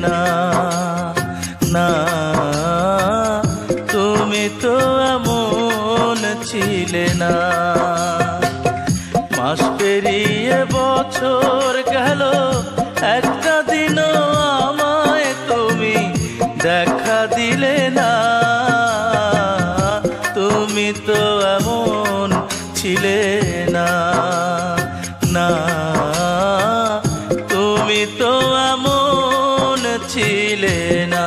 না, না তুমি তো এমন ছিলে না। মাস পেরিয়ে বছর গেল, একটা দিনও আমায় তুমি দেখা দিলে না। তুমি তো এমন ছিলে না, না তুমি তো এমন ছিলে না।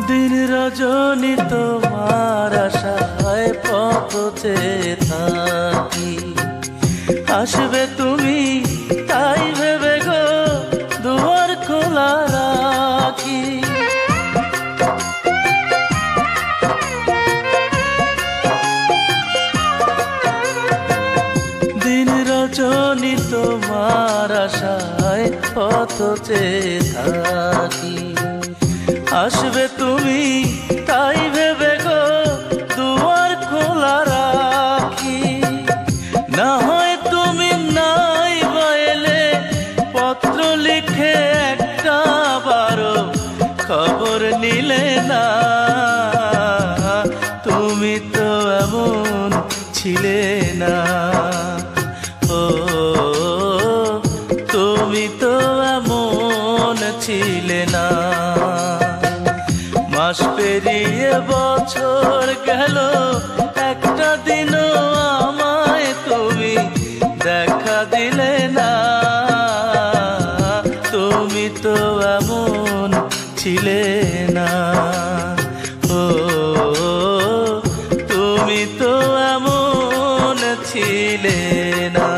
দিন রজনী তোমার আশায় পথ চেয়ে থাকি, আসবে তুমি তাই ভেবে গো দুয়ার খোলা রাখি। দিন রজনী তোমার আশায় পথ চেয়ে থাকি, আসবে তুমি তাই ভেবে গো দুয়ার খোলা রাখি। না হয় তুমি নাই বাইলে পত্র লিখে একটা বারো খবর নিলে না। তুমি তো এমন ছিলে না, ও তুমি তো এমন ছিলে না। মাস পেরিয়ে বছর গেল, একটা দিনও আমায় তুমি দেখা দিলে না। তুমি তো এমন ছিলে না, ও তুমি তো এমন ছিলে না।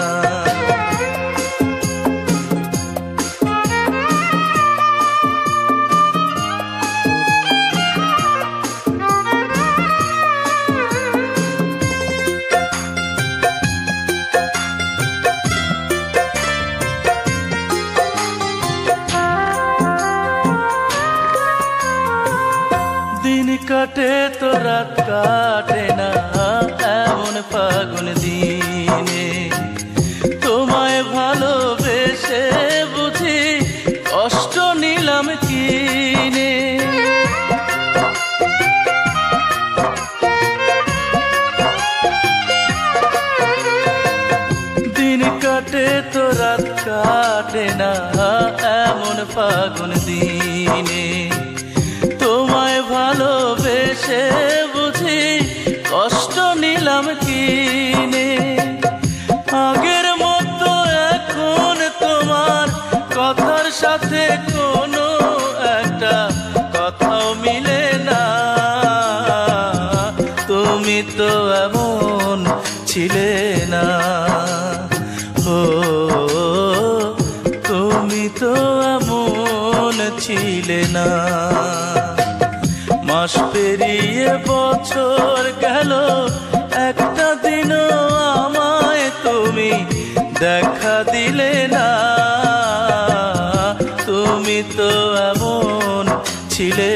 দিন কাটে তো রাত কাটে না এমন ফাগুন দিনে, তোমায় ভালোবেসে বুঝি কষ্ট নিলাম কিনে। দিন কাটে তো রাত কাটে না এমন ফাগুন দিনে, তোমায় ভালোবেসে বুঝি কষ্ট নিলাম কিনে। আগের মতো এখন তোমার কথার সাথে কোনো একটা কথাও মিলে না। তুমি তো এমন ছিলে না, ও তুমি তো এমন ছিলে না। মাস পেরিয়ে বছর গেল, একটা দিনও আমায় তুমি দেখা দিলে না। তুমি তো এমন ছিলে